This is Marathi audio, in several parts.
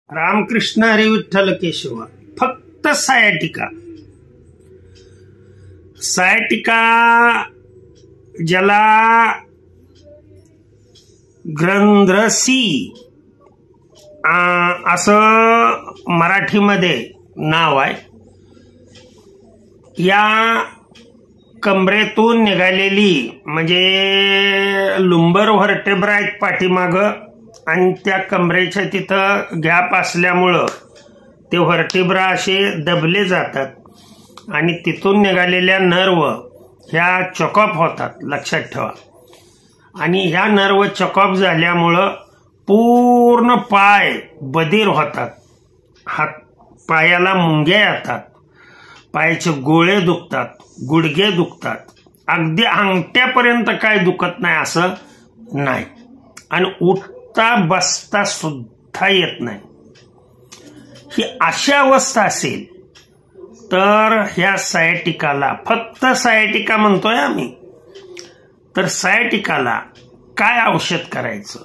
रामकृष्ण हरी विठ्ठल केशव. फक्त सायाटिका. सायाटिका ज्याला ग्रंथसी असं मराठीमध्ये नाव आहे. या कमरेतून निघालेली म्हणजे लुंबर व्हर्टेब्रा आहेत पाठीमागं आणि त्या कमरेच्या तिथं गॅप असल्यामुळं ते व्हर्टेब्रा असे दबले जातात आणि तिथून निघालेल्या नर्व ह्या चॉकअप होतात, लक्षात ठेवा. आणि ह्या नर्व चॉकअप झाल्यामुळं पूर्ण पाय बधीर होतात, हात पायाला मुंग्या येतात, पायाचे गोळे दुखतात, गुडघे दुखतात, अगदी अंगठ्यापर्यंत काय दुखत नाही असं नाही, आणि उठता बसता सुद्धा येत नाही. ही अशी अवस्था असेल तर ह्या सायाटिकाला, फक्त सायाटिका म्हणतोय आम्ही, तर सायाटिकाला काय औषध करायचं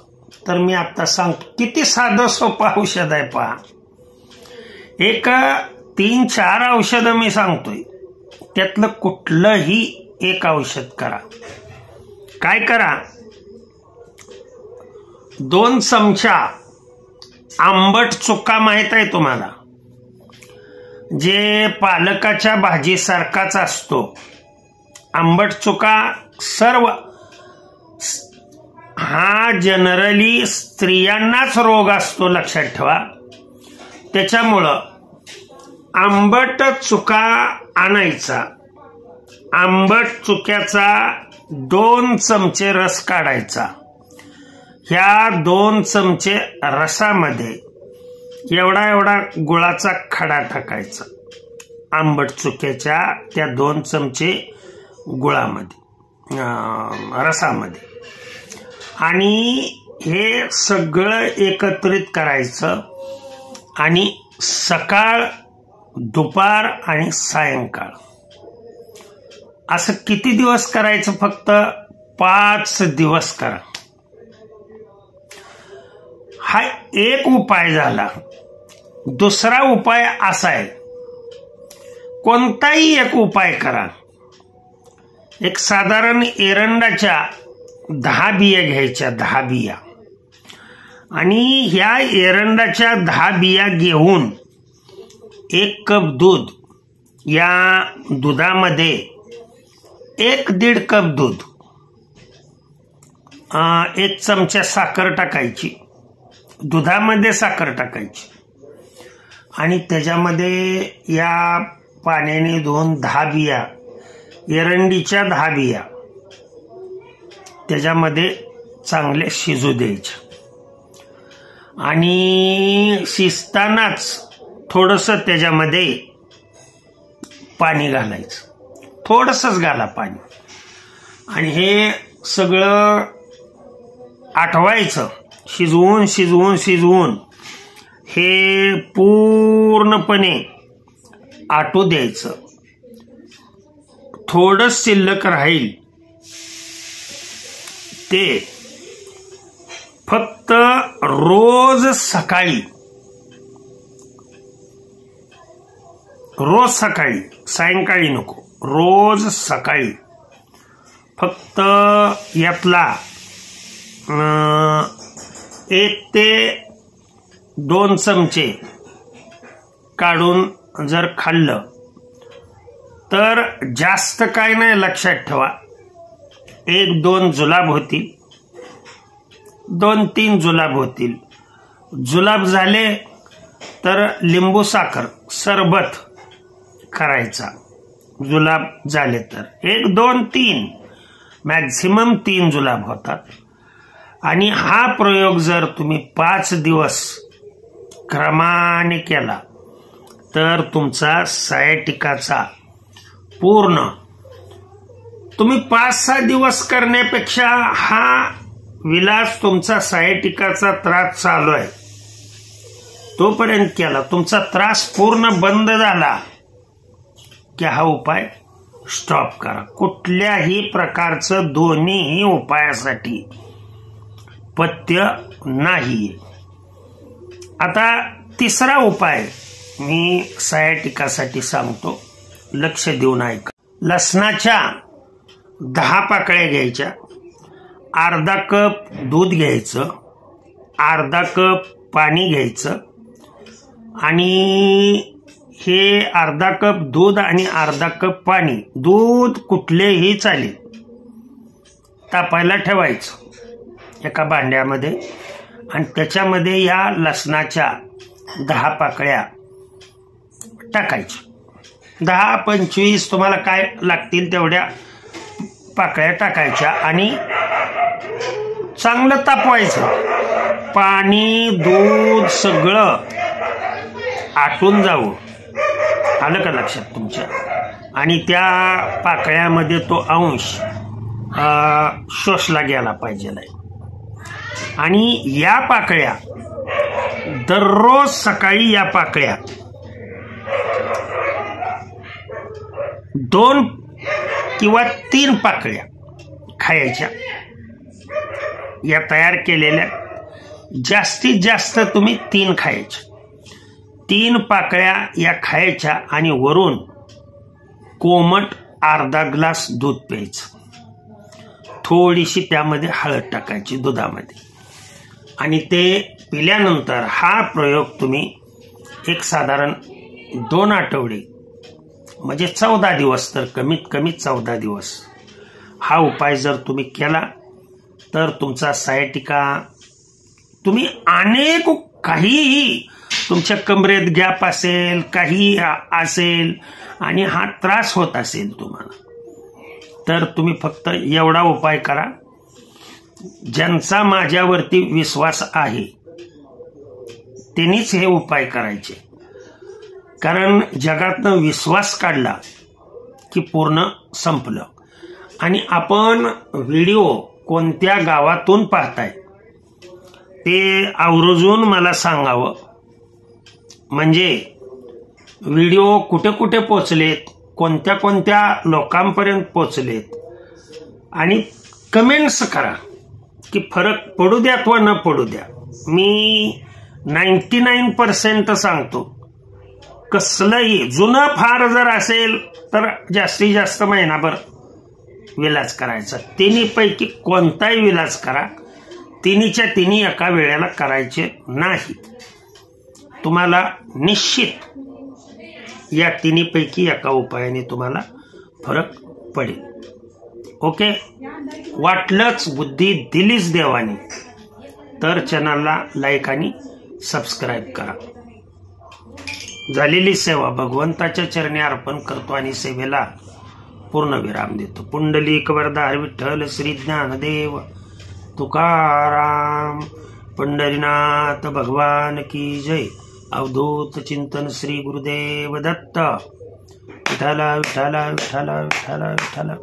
तर मी आता सांगतो. किती साधं सोपं औषध आहे पहा. एक 3-4 औषधं मी सांगतोय, त्यातलं कुठलंही एक औषध करा. काय करा, 2 चमचा आंबट चुका माहित आहे तुम्हाला, जे पालकाच्या भाजीसारखाच असतो. आंबट चुका सर्व हा जनरली स्त्रियांनाच रोग असतो, लक्षात ठेवा. त्याच्यामुळं आंबट चुका आणायचा, आंबट चुक्याचा 2 चमचे रस काढायचा. ह्या 2 चमचे रसामध्ये एवढा गुळाचा खडा टाकायचा, आंबट चुक्याच्या त्या 2 चमचे गुळामध्ये, रसामध्ये, आणि हे सगळं एकत्रित करायचं. आणि सकाळ, दुपार आणि सायंकाळ असं किती दिवस करायचं? फक्त 5 दिवस करा. हा एक उपाय झाला. दुसरा उपाय असा आहे, कोणताही एक उपाय करा. एक साधारण एरंडाच्या 10 बिया घ्यायच्या, 10 बिया, आणि ह्या एरंडाच्या 10 बिया घेऊन 1 कप दूध, या दुधामध्ये 1-1.5 कप दूध, 1 चमचा साखर टाकायची, दुधामध्ये साखर टाकायची, आणि त्याच्यामध्ये या पाण्याने धुवून 10 बिया, एरंडीच्या 10 बिया त्याच्यामध्ये चांगले शिजू द्यायचे. आणि शिजतानाच थोडंसं त्याच्यामध्ये पाणी घालायचं, थोडंसंच घाला पाणी, आणि हे सगळं आटवायचं. शिजवून शिजवून शिजवून हे पूर्णपणे आटू द्यायचं. थोडं शिल्लक राहील ते फक्त रोज सकाळी, सायंकाळी नको, रोज सकाळी फक्त यातला 1 ते 2 चमचे काढून जर खाल्लं तर जास्त काय नाही, लक्षात ठेवा. 1-2 जुलाब होतील, 2-3 जुलाब होतील. जुलाब झाले तर लिंबू साखर सरबत करायचा. जुलाब झाले तर 1-2-3 मॅक्झिमम 3 जुलाब होतात. आणि हा प्रयोग जर तुम्ही 5 दिवस क्रमाने केला तर तुमचा सायाटिकाचा पूर्ण, तुम्ही 5-6 दिवस करण्यापेक्षा हा विलास, तुमचा सायाटिकाचा त्रास चालू आहे तोपर्यंत केला, तुमचा त्रास पूर्ण बंद झाला की हा उपाय स्टॉप करा. कुठल्याही प्रकारचं दोन्हीही उपायासाठी पथ्य नाही. आता तिसरा उपाय मी सायाटिकासाठी सांगतो, लक्ष देऊन ऐका. लसणाच्या 10 पाकळ्या घ्यायच्या, अर्धा कप दूध घ्यायचं, अर्धा कप पाणी घ्यायचं आणि हे अर्धा कप दूध आणि अर्धा कप पाणी, दूध कुठलेही चालेल, तापायला ठेवायचं एका भांड्यामध्ये आणि त्याच्यामध्ये या लसणाच्या 10 पाकळ्या टाकायच्या. 10-25 तुम्हाला काय लागतील तेवढ्या पाकळ्या टाकायच्या आणि चांगलं तापवायचं. पाणी दूध सगळं आटून जावं, आलं का लक्षात तुमच्या? आणि त्या पाकळ्यामध्ये तो अंश शोषला गेला पाहिजे. आणि या पाकळ्या दररोज सकाळी या पाकळ्या 2 किंवा 3 पाकळ्या खायच्या. या तयार केलेल्या जास्तीत जास्त तुम्ही 3 खायच्या. 3 पाकळ्या या खायच्या आणि वरून कोमट अर्धा ग्लास दूध प्यायचं. थोडीशी त्यामध्ये हळद टाकायची दुधामध्ये आणि ते पिल्यानंतर हा प्रयोग तुम्ही एक साधारण 2 आठवडे म्हणजे 14 दिवस, तर कमीत कमी 14 दिवस हा उपाय जर तुम्ही केला तर तुमचा सायाटिका, तुम्ही अनेक काहीही तुमच्या कमरेत गॅप असेल, काही असेल आणि हा त्रास होत असेल तुम्हाला, तर तुम्ही फक्त एवढा उपाय करा. ज्यांचा माझ्यावरती विश्वास आहे त्यांनीच हे उपाय करायचे, कारण जगातनं विश्वास काढला की पूर्ण संपलं. आणि आपण व्हिडिओ कोणत्या गावातून पाहताय ते आवर्जून मला सांगावं, म्हणजे व्हिडिओ कुठे कुठे पोचलेत, कोणत्या कोणत्या लोकांपर्यंत पोचलेत, आणि कमेंट्स करा की फरक पडू द्या किंवा न पडू द्या. मी 99% सांगतो, कसलंही जुनं फार जर असेल तर जास्तीत जास्त महिनाभर विलाज करायचा. तिन्हीपैकी कोणताही विलाज करा, तिन्हीच्या तिन्ही एका वेळेला करायचे नाही. तुम्हाला निश्चित या तिन्हीपैकी एका उपायाने तुम्हाला फरक पडेल. ओके, वाटलंच बुद्धी दिलीच देवाने तर चॅनलला लाईक आणि सबस्क्राईब करा. झालेली सेवा भगवंताच्या चरणी अर्पण करतो आणि सेवेला पूर्ण विराम देतो. पुंडलिक वरदा विठ्ठल श्री ज्ञानदेव तुकाराम पंढरीनाथ भगवान की जय. अवधूत चिंतन श्री गुरुदेव दत्त. विठ्ठल विठ्ठल विठ्ठल विठ्ठल विठ्ठल.